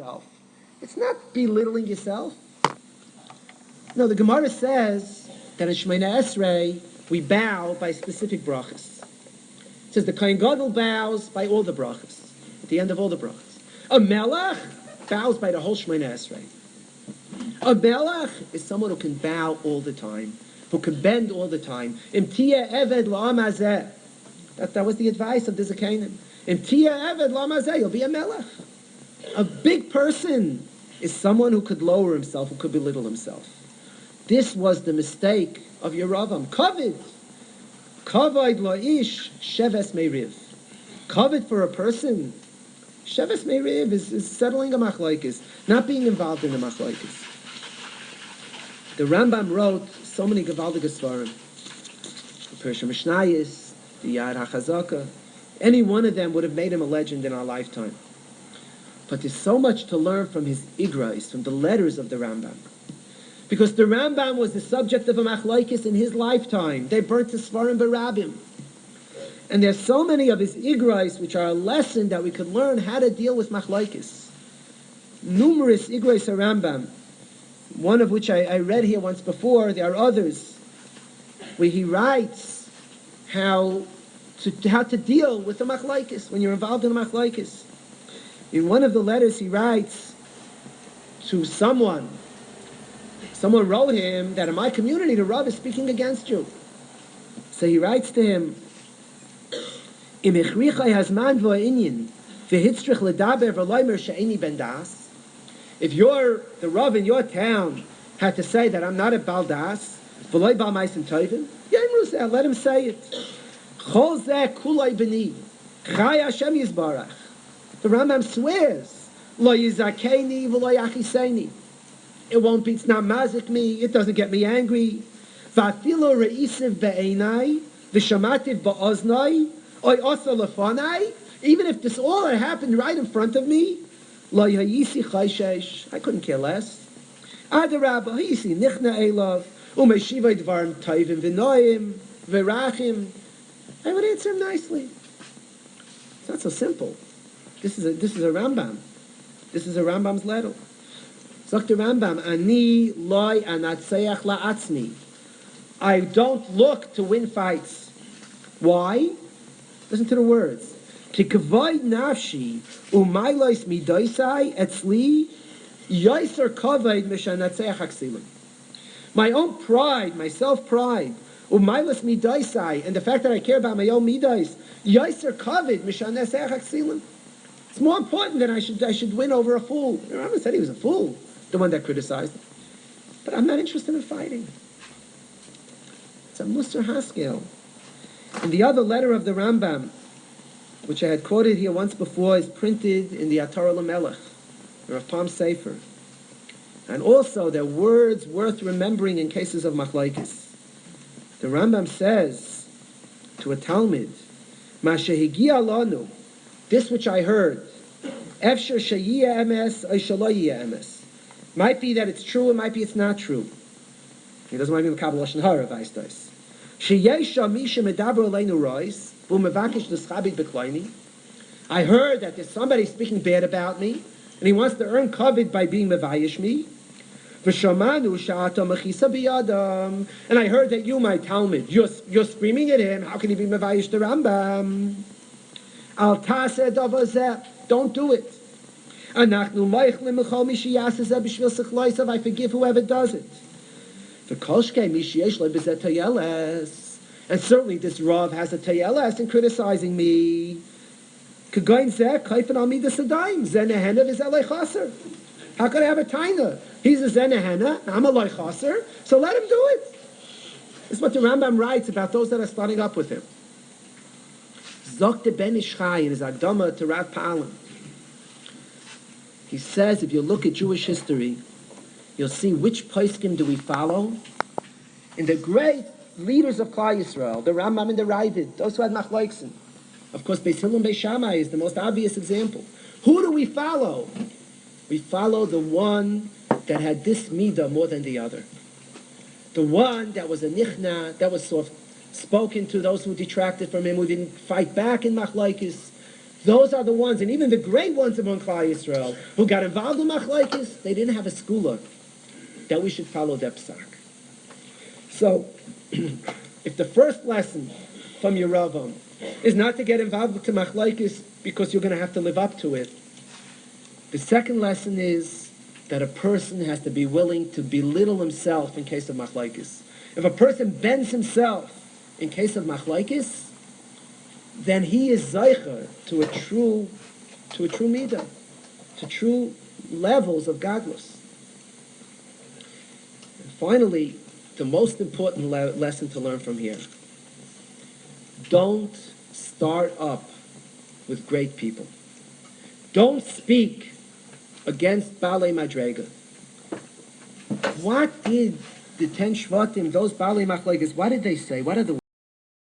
yourself. It's not belittling yourself. No, the Gemara says that in Shemona Esrei we bow by specific brachas. It says the Kohen Gadol bows by all the brachas, at the end of all the brachas. A melech bows by the whole Shemona Esrei. A melech is someone who can bow all the time, who can bend all the time. Im tia eved la'am hazeh. That was the advice of the Zakanim. Im tia eved la'am hazeh, you'll be a melech. A big person is someone who could lower himself, who could belittle himself. This was the mistake of Yeravam. Kavod. Kavod la'ish sheves meiriv. Kavod for a person. Sheves meiriv is settling a machlokes, not being involved in the machlokes. The Rambam wrote so many Gevaldige Svarim. The Pirush Mishnayos, the Yad HaChazaka. Any one of them would have made him a legend in our lifetime. But there's so much to learn from his igrais, from the letters of the Rambam. Because the Rambam was the subject of a machlokes in his lifetime. They burnt the Svarim Barabim. And there's so many of his igrais which are a lesson that we could learn how to deal with machlokes. Numerous igrais of Rambam, one of which I read here once before. There are others where he writes how to deal with the machlokes when you're involved in a machlokes. In one of the letters he writes to someone wrote him that in my community the Rav is speaking against you. So he writes to him, Im echrichai hazman v'inyin v'hitzrich ledaber v'loimer she'eni ben das. If the Rav in your town had to say that I'm not a baldas, v'loi bal ma'asim tovim, let him say it. Chol zeh kulai b'ni, chai Hashem yizbarach. The Rambam swears, lo yizakeni v'lo yachiseini. It won't be, it's not mazik me, it doesn't get me angry. V'afilo reisiv be'enai, v'shamativ ba'oznai, oy osa lefanai, even if this all had happened right in front of me, lo yayisi chayshesh, I couldn't care less. Adarabba, hayisi nichna elav, umeshivay dvarim toivim v'noim, v'rachim. I would answer him nicely. It's not so simple. This is a Rambam. This is a Rambam's letter. Sagt the Rambam, Ani loy anatseach la'atzmi. I don't look to win fights. Why? Listen to the words. Ki kavod nafshi umaylois midoisai etzli yoiser kavod mishanatseach haksilim. My own pride, my self-pride, umaylois midoisai, and the fact that I care about my own midos, yoiser kavod mishanatseach haksilim. It's more important than I should win over a fool. The Rambam said he was a fool, the one that criticized him. But I'm not interested in fighting. It's a Musar Haskell. And the other letter of the Rambam, which I had quoted here once before, is printed in the Torah L'Melech, the Rav Palm Sefer. And also, they're words worth remembering in cases of machlokes. The Rambam says to a Talmud, Ma shehigia lanu, this which I heard, Efshar sheyiyeh emes, or shaloyiyeh emes. Might be that it's true, it might be it's not true. He doesn't want to be the Kabbalah Lashon Hara, vice does. Sheyesha misha medaber aleinu rois, v'umevakish l'schabit b'kloini. I heard that there's somebody speaking bad about me, and he wants to earn kavod by being mevayish me. V'shamanu sha'ata mechisa biyadam. And I heard that you, my Talmud, you're screaming at him. How can he be mevayish the Rambam? Al taseh davazeh. Don't do it. Anachnu moichlim mechol mishi yaseh b'shvil sechloisav. I forgive whoever does it. And certainly this Rav has a tayeles in criticizing me. How could I have a taina? He's a zenehena, I'm a loichaser, so let him do it. This is what the Rambam writes about those that are starting up with him. Zokte ben Ishchai in his Agdama to Rav Palim. He says, if you look at Jewish history, you'll see which poskim do we follow. In the great leaders of Klal Yisrael, the Rambam and the Ravid, those who had machlokes. Of course, Beis Hillel and Beis Shammai is the most obvious example. Who do we follow? We follow the one that had this midah more than the other. The one that was a nichna, that was soft spoken to those who detracted from him, who didn't fight back in machlokes, Those are the ones, and even the great ones among Klal Yisrael, who got involved in machlokes, they didn't have a schooler that we should follow their psak. So, if the first lesson from your Rambam is not to get involved with the machlokes because you're going to have to live up to it, the second lesson is that a person has to be willing to belittle himself in case of machlokes. If a person bends himself in case of machlokes, then he is zeicher to a true midah, to true levels of godless. And finally, the most important lesson to learn from here: don't start up with great people. Don't speak against Balei Madrega. What did the 10 Shvatim, those Balei Machlokes, what did they say? What are the